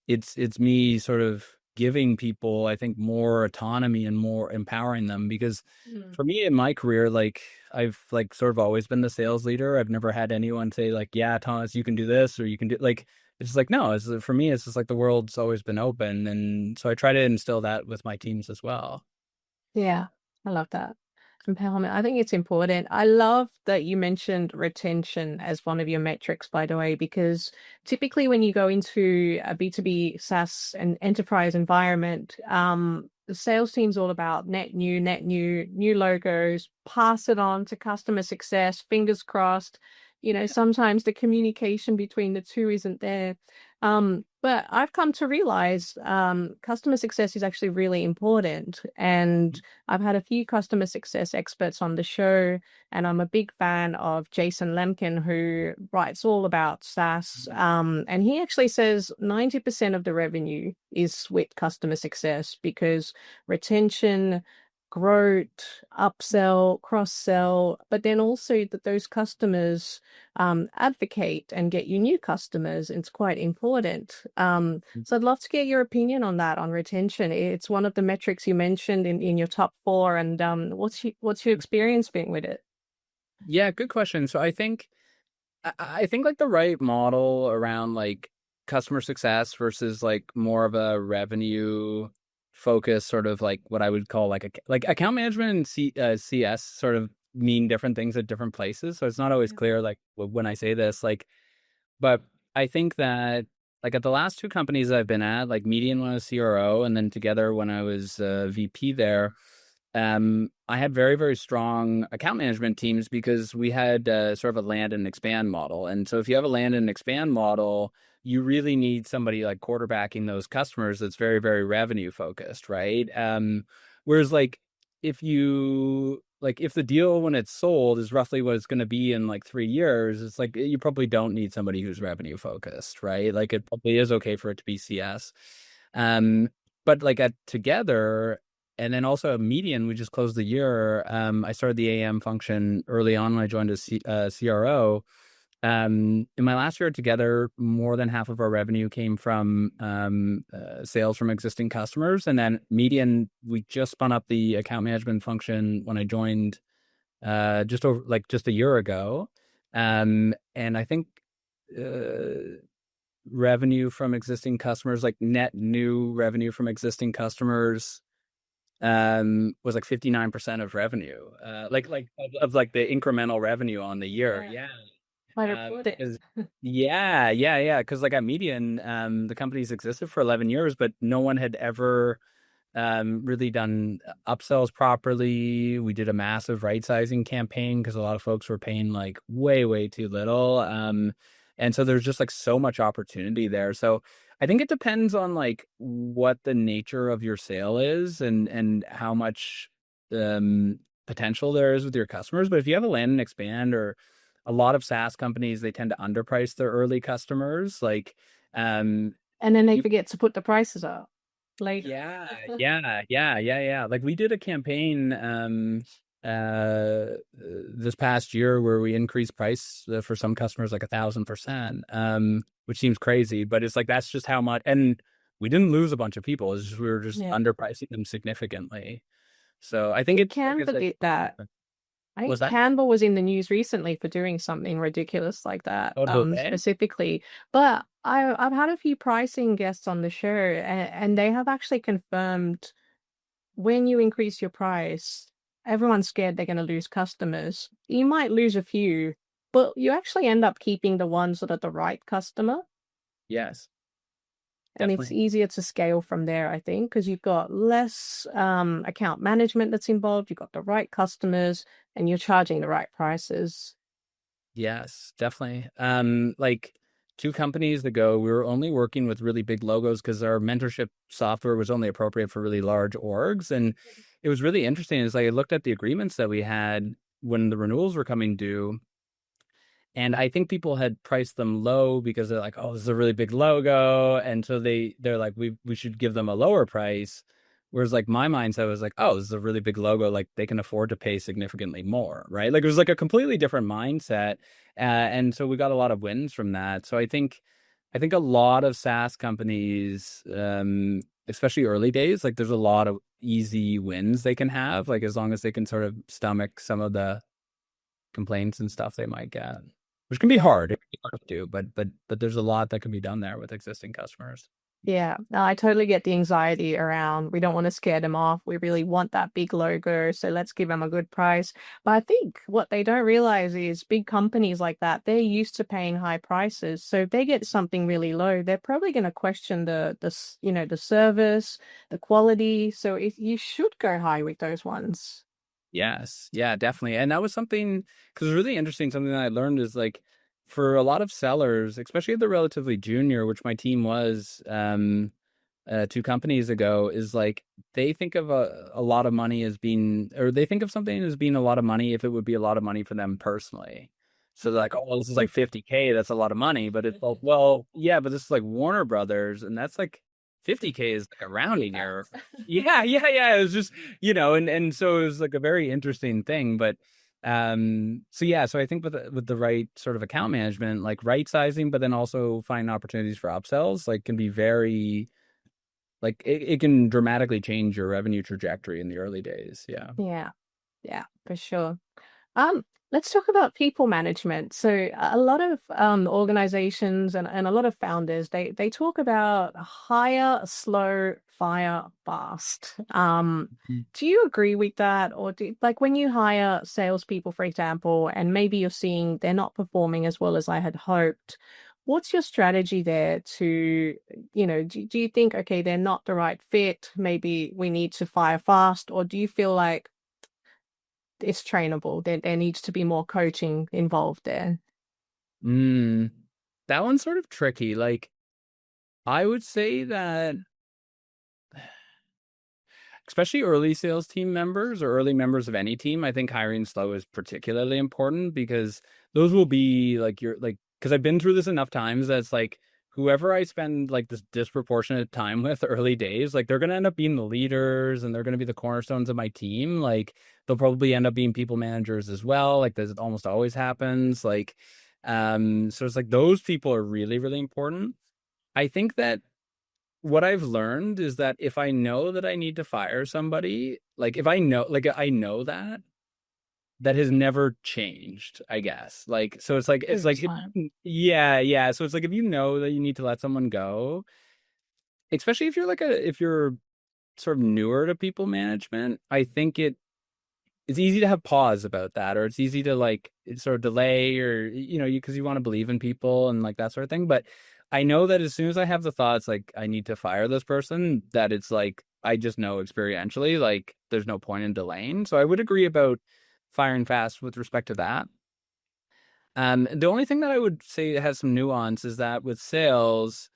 It's me sort of giving people, I think, more autonomy and more empowering them. Because Mm. for me in my career, like I've like sort of always been the sales leader. I've never had anyone say like, yeah, Thomas, you can do this, or you can do like, it's just like, no, for me, it's just like the world's always been open. And so I try to instill that with my teams as well. Yeah, I love that. Empowerment. I think it's important. I love that you mentioned retention as one of your metrics, by the way, because typically when you go into a B2B SaaS and enterprise environment, the sales team's all about net new logos, pass it on to customer success, fingers crossed. Sometimes the communication between the two isn't there. But I've come to realize customer success is actually really important. And I've had a few customer success experts on the show, and I'm a big fan of Jason Lemkin, who writes all about SaaS. And he actually says 90% of the revenue is with customer success because retention, growth, upsell, cross sell, but then also that those customers advocate and get you new customers. It's quite important. So I'd love to get your opinion on that, on retention. It's one of the metrics you mentioned in your top four. And what's your experience been with it? Yeah, good question. So I think like the right model around like customer success versus like more of a revenue focus, sort of like what I would call like like account management and CS sort of mean different things at different places. So it's not always Yeah. clear like when I say this, like, but I think that like at the last two companies I've been at, like Median when I was CRO, and then together when I was VP there, I had very, very strong account management teams because we had sort of a land and expand model. And so if you have a land and expand model, you really need somebody like quarterbacking those customers that's very, very revenue focused, right? Whereas like if the deal when it's sold is roughly what it's going to be in like 3 years, it's like you probably don't need somebody who's revenue focused, right? Like it probably is okay for it to be CS. Um, but like at together, and then also a median, we just closed the year. I started the AM function early on when I joined as CRO. In my last year together, more than half of our revenue came from sales from existing customers. And then median, we just spun up the account management function when I joined just a year ago. And I think revenue from existing customers, like net new revenue from existing customers, was like 59% of revenue, of like the incremental revenue on the year. Yeah. Yeah. Might report it. 'Cause yeah. Because like at Median, the company's existed for 11 years, but no one had ever really done upsells properly. We did a massive right sizing campaign because a lot of folks were paying like way, way too little. And so there's just like so much opportunity there. So I think it depends on like what the nature of your sale is and how much potential there is with your customers. But if you have a land and expand, or a lot of SaaS companies, they tend to underprice their early customers. Like And then they you forget to put the prices up later. yeah. Like we did a campaign this past year where we increased price for some customers like 1,000%, which seems crazy, but it's like that's just how much. And we didn't lose a bunch of people. It's just we were just Yeah. underpricing them significantly. So I I think think it's like I Canva said, did that. I was think that Canva was in the news recently for doing something ridiculous like that, oh do they? specifically. But I've had a few pricing guests on the show, and they have actually confirmed when you increase your price, everyone's scared they're going to lose customers. You might lose a few, but you actually end up keeping the ones that are the right customer. Yes, And it's definitely. easier to scale from there, I think, because you've got less account management that's involved, you've got the right customers, and you're charging the right prices. Yes, definitely. Like 2 companies ago, we were only working with really big logos because our mentorship software was only appropriate for really large orgs. And it was really interesting. Is like I looked at the agreements that we had when the renewals were coming due, and I think people had priced them low because they're like, oh, this is a really big logo. And so they're like, we should give them a lower price. Whereas like my mindset was like, oh, this is a really big logo. Like they can afford to pay significantly more, right? Like it was like a completely different mindset. And so we got a lot of wins from that. So I think a lot of SaaS companies, especially early days, like there's a lot of easy wins they can have, like as long as they can sort of stomach some of the complaints and stuff they might get, which can be hard. It can be hard to do, but there's a lot that can be done there with existing customers. Yeah, no, I totally get the anxiety around we don't want to scare them off. We really want that big logo, so let's give them a good price. But I think what they don't realize is big companies like that, they're used to paying high prices. So if they get something really low, they're probably going to question the service, the quality. So you should go high with those ones. Yes, yeah, definitely. And that was something, because it was really interesting. Something that I learned is like for a lot of sellers, especially if they're relatively junior, which my team was 2 companies ago, is like they think of a lot of money as being, or they think of something as being a lot of money if it would be a lot of money for them personally. So they're like, oh, well, this is like 50K, that's a lot of money. But it's like, well, yeah, but this is like Warner Brothers, and that's like 50K is like a rounding error. Yeah, yeah, yeah. It was just, and so it was like a very interesting thing. But so yeah, so I think with the right sort of account management, like right sizing, but then also finding opportunities for upsells, like can be very, like it can dramatically change your revenue trajectory in the early days. Yeah. Yeah, yeah, for sure. Let's talk about people management. So a lot of organizations and a lot of founders, they talk about hire slow, fire fast. Do you agree with that? Or like when you hire salespeople, for example, and maybe you're seeing they're not performing as well as I had hoped, what's your strategy there to, do you think, okay, they're not the right fit, maybe we need to fire fast, or do you feel like it's trainable? There needs to be more coaching involved there. Mm, that one's sort of tricky. Like I would say that especially early sales team members or early members of any team, I think hiring slow is particularly important because those will be like because I've been through this enough times that it's like whoever I spend like this disproportionate time with early days, like they're going to end up being the leaders and they're going to be the cornerstones of my team. Like they'll probably end up being people managers as well. Like this almost always happens. Like, so it's like those people are really, really important. I think that what I've learned is that if I know that I need to fire somebody, like if I know, like I know that that has never changed, I guess. Like, so it's like, yeah, yeah. So it's like, if you know that you need to let someone go, especially if you're if you're sort of newer to people management, I think it's easy to have pause about that, or it's easy to like sort of delay, or because you want to believe in people and like that sort of thing. But I know that as soon as I have the thoughts like I need to fire this person, that it's like I just know experientially like there's no point in delaying. So I would agree about firing fast with respect to that. The only thing that I would say has some nuance is that with sales,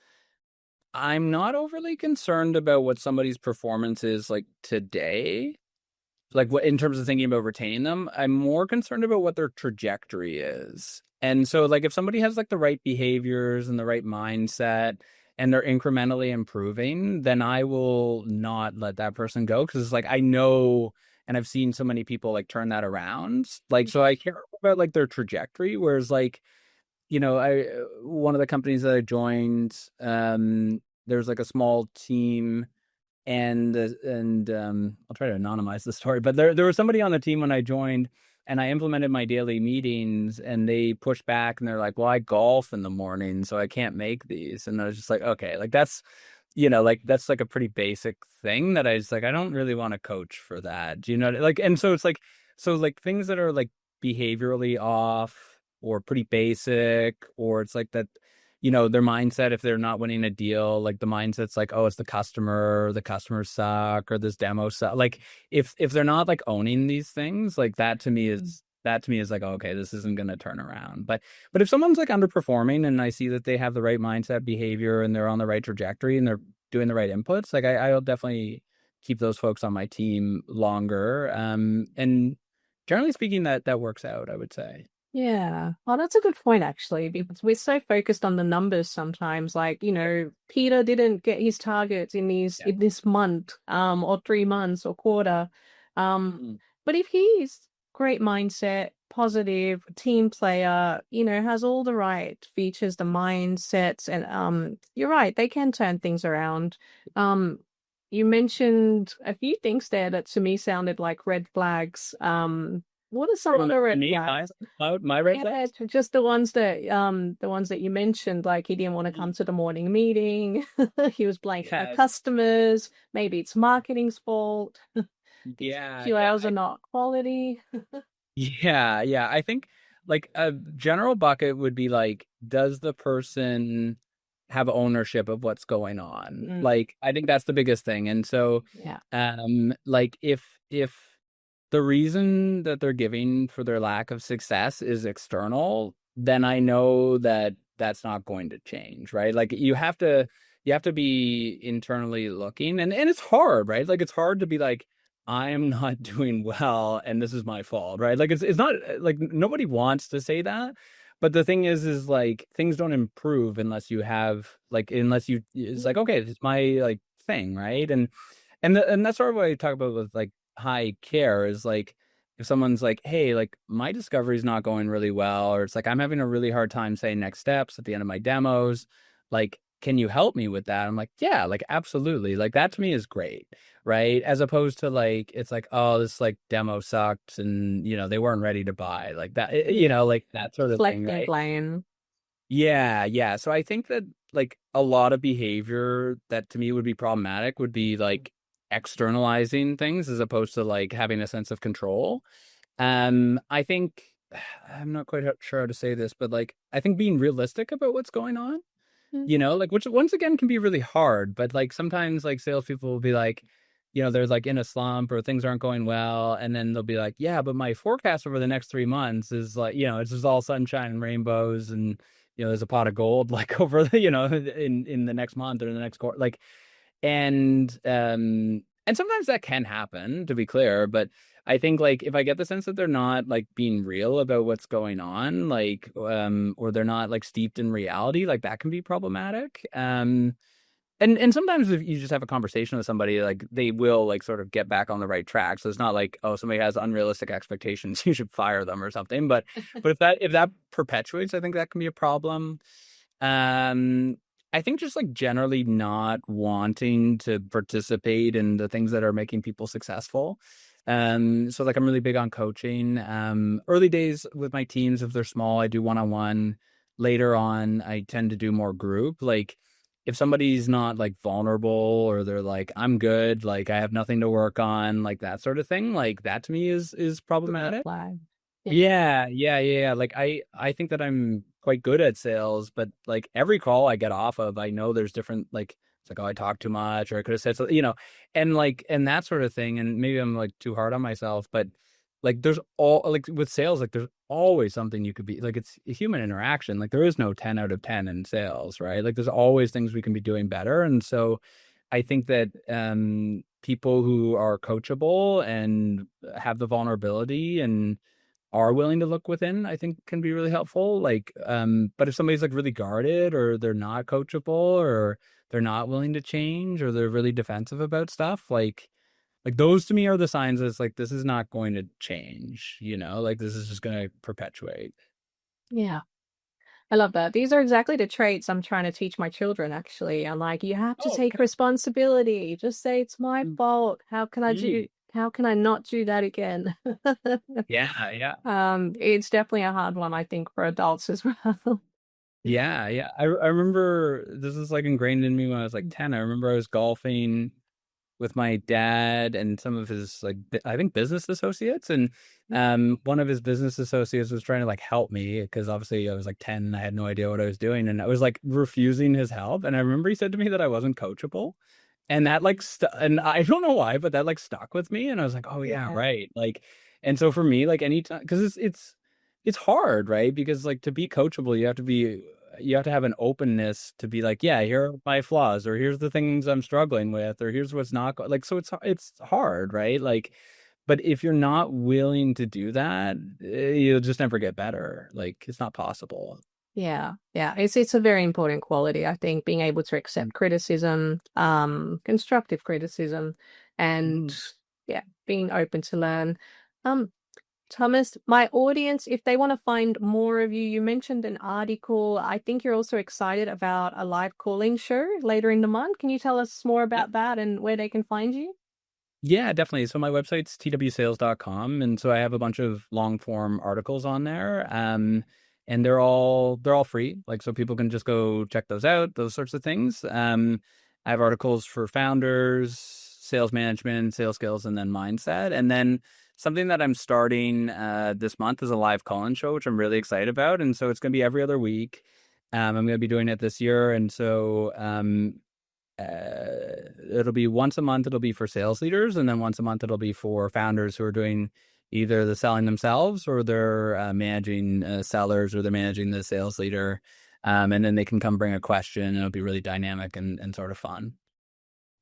I'm not overly concerned about what somebody's performance is like today, like what in terms of thinking about retaining them. I'm more concerned about what their trajectory is. And so like if somebody has like the right behaviors and the right mindset and they're incrementally improving, then I will not let that person go, because it's like I know, and I've seen so many people like turn that around. Like so I care about like their trajectory, whereas like I one of the companies that I joined, there's like a small team, and I'll try to anonymize the story, but there was somebody on the team when I joined, and I implemented my daily meetings, and they pushed back, and they're like, "Well, I golf in the morning, so I can't make these." And I was just like, "Okay, like that's." Like that's like a pretty basic thing that I just like, I don't really want to coach for that. Do you know? Like, and so it's like, so like things that are like behaviorally off or pretty basic, or it's like that, their mindset, if they're not winning a deal, like the mindset's like, oh, it's the customers suck, or this demo suck. Like if they're not like owning these things, like that to me that to me is like, okay, this isn't going to turn around. But if someone's like underperforming and I see that they have the right mindset, behavior, and they're on the right trajectory and they're doing the right inputs, like I'll definitely keep those folks on my team longer. And generally speaking, that works out, I would say. Yeah. Well, that's a good point, actually, because we're so focused on the numbers sometimes. Like, Peter didn't get his targets Yeah. in this month, or 3 months or quarter. Um, Mm. but if he's great mindset, positive, team player, has all the right features, the mindsets, and you're right, they can turn things around. Um, you mentioned a few things there that to me sounded like red flags. What are some From other red me, flags? my red Yeah, flags. just the ones that you mentioned, like he didn't want to come to the morning meeting. He was blank for Yeah, customers. Maybe it's marketing's fault. His yeah, yeah. QLs are not quality. Yeah. I think like a general bucket would be like, does the person have ownership of what's going on? Mm, Like, I think that's the biggest thing. And so, yeah. like if the reason that they're giving for their lack of success is external, then I know that that's not going to change, right? Like you have to be internally looking, and it's hard, right? Like it's hard to be like, I'm not doing well and this is my fault, right? Like it's not like nobody wants to say that. But the thing is like things don't improve unless you have like unless you it's like, okay, it's my like thing, right? And that's sort of what I talk about with like high care is like if someone's like, hey, like my discovery's not going really well, or it's like I'm having a really hard time saying next steps at the end of my demos, like, can you help me with that? I'm like, yeah, like absolutely. Like that to me is great, right? As opposed to like it's like, oh, this like demo sucked and they weren't ready to buy. Like that, Yeah. like that sort of thing, Deflecting right? blame. Yeah. So I think that like a lot of behavior that to me would be problematic would be like externalizing things as opposed to like having a sense of control. I think I'm not quite sure how to say this, but like I think being realistic about what's going on, Mm, like which once again can be really hard, but like sometimes like salespeople will be like, they're like in a slump or things aren't going well, and then they'll be like, yeah, but my forecast over the next 3 months is like, it's just all sunshine and rainbows, and there's a pot of gold like over the, in the next month or the next quarter, like, and sometimes that can happen, to be clear, but I think like if I get the sense that they're not like being real about what's going on, like or they're not like steeped in reality, like that can be problematic. And sometimes if you just have a conversation with somebody, like they will like sort of get back on the right track. So it's not like, oh, somebody has unrealistic expectations, you should fire them or something. But if that perpetuates, I think that can be a problem. Um, I think just like generally not wanting to participate in the things that are making people successful. So like I'm really big on coaching. Early days with my teams, if they're small, I do one-on-one. Later on, I tend to do more group. Like if somebody's not like vulnerable or they're like, I'm good, like I have nothing to work on, like that sort of thing, like that to me is red problematic. flag. Yeah. Yeah. Like I think that I'm quite good at sales, but like every call I get off of, I know there's different like it's like, oh, I talked too much or I could have said something, and like and that sort of thing. And maybe I'm like too hard on myself, but like there's all like with sales, like there's always something you could be like it's a human interaction. Like there is no 10 out of 10 in sales, right? Like there's always things we can be doing better. And so I think that people who are coachable and have the vulnerability and are willing to look within, I think can be really helpful. Like, but if somebody's like really guarded or they're not coachable or they're not willing to change or they're really defensive about stuff, like those to me are the signs that it's like this is not going to change, like this is just going to perpetuate. Yeah. I love that. These are exactly the traits I'm trying to teach my children, actually. I'm like, you have to Oh, take okay. responsibility. Just say it's my fault. Mm. How can I not do that again? Yeah. It's definitely a hard one, I think, for adults as well. Yeah. I remember this is like ingrained in me when I was like 10. I remember I was golfing with my dad and some of his like I think business associates, and one of his business associates was trying to like help me because obviously I was like 10 and I had no idea what I was doing, and I was like refusing his help, and I remember he said to me that I wasn't coachable, and that like and I don't know why, but that like stuck with me, and I was like, oh yeah, Yeah. right, like, And so for me, like anytime, because it's hard, right? Because like to be coachable, you have to have an openness to be like, yeah, here are my flaws, or here's the things I'm struggling with, or here's what's not like. So it's hard, right? Like, but if you're not willing to do that, you'll just never get better. Like it's not possible. Yeah, yeah. It's a very important quality, I think, being able to accept criticism, constructive criticism, and Mhm. yeah, being open to learn. Um, Thomas, my audience, if they want to find more of you, you mentioned an article. I think you're also excited about a live calling show later in the month. Can you tell us more about that and where they can find you? Yeah, definitely. So my website's twsales.com, and so I have a bunch of long form articles on there. And they're all free. Like so people can just go check those out, those sorts of things. I have articles for founders, sales management, sales skills, and then mindset. And then something that I'm starting this month is a live call-in show, which I'm really excited about. And so it's going to be every other week. I'm going to be doing it this year, and so it'll be once a month. It'll be for sales leaders, and then once a month it'll be for founders who are doing either the selling themselves, or they're managing sellers, or they're managing the sales leader. And then they can come bring a question, and it'll be really dynamic and sort of fun.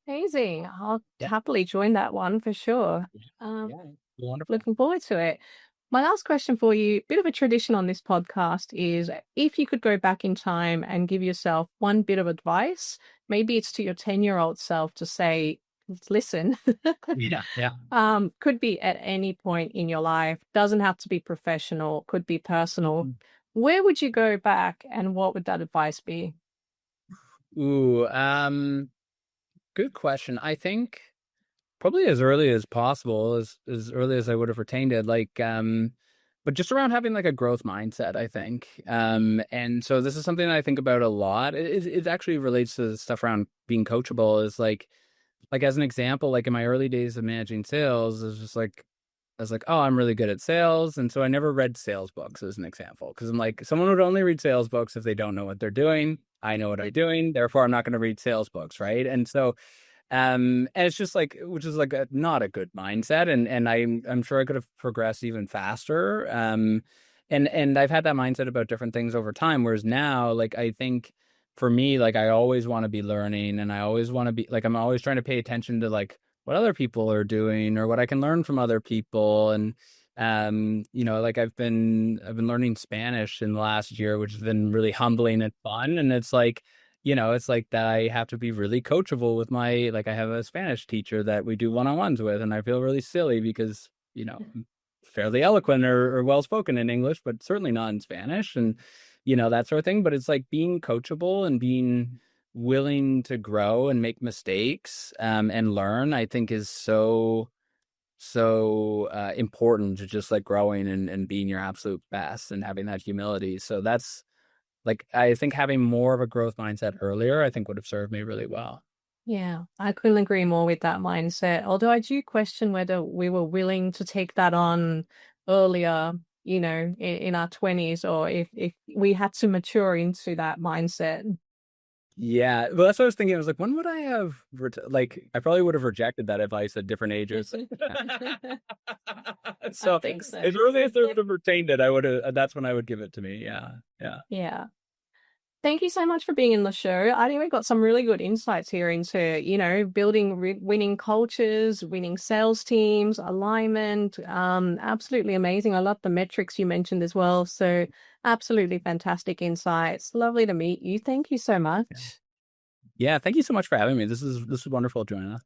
Amazing. I'll Yeah, happily join that one for sure. yeah, wonderful. Looking forward to it. My last question for you, bit of a tradition on this podcast, is if you could go back in time and give yourself one bit of advice, maybe it's to your 10-year-old self to say, listen, Yeah, yeah. could be at any point in your life, doesn't have to be professional, could be personal. Where would you go back and what would that advice be? Ooh, good question. I think probably as early as possible, as early as I would have retained it. Like, but just around having like a growth mindset, I think. And so this is something that I think about a lot. It actually relates to the stuff around being coachable. Is like as an example, like in my early days of managing sales, it's just like I was like, oh, I'm really good at sales. And so I never read sales books as an example. Cause I'm like, someone would only read sales books if they don't know what they're doing. I know what I'm doing. Therefore, I'm not going to read sales books. Right. And so and it's just like, which is like not a good mindset. And I'm sure I could have progressed even faster. And I've had that mindset about different things over time. Whereas now, like, I think for me, like, I always want to be learning, and I always want to be like, I'm always trying to pay attention to like what other people are doing or what I can learn from other people. And, like I've been learning Spanish in the last year, which has been really humbling and fun. And it's like that I have to be really coachable with like I have a Spanish teacher that we do one-on-ones with, and I feel really silly because, I'm fairly eloquent or well-spoken in English, but certainly not in Spanish, and, that sort of thing. But it's like being coachable and being willing to grow and make mistakes, and learn, I think is so important to just like growing and being your absolute best and having that humility. So that's like, I think having more of a growth mindset earlier, I think would have served me really well. Yeah, I couldn't agree more with that mindset. Although I do question whether we were willing to take that on earlier, in our 20s, or if we had to mature into that mindset. Yeah, well, that's what I was thinking. I was like, when would I have like I probably would have rejected that advice at different ages. I So think so. as early as I would have retained it, I would have. That's when I would give it to me. Yeah, yeah. Yeah. Thank you so much for being in the show. I think we got some really good insights here into, building winning cultures, winning sales teams, alignment. Absolutely amazing. I love the metrics you mentioned as well. So absolutely fantastic insights. Lovely to meet you. Thank you so Yeah. much. Yeah, thank you so much for having me. This is wonderful, Joanna.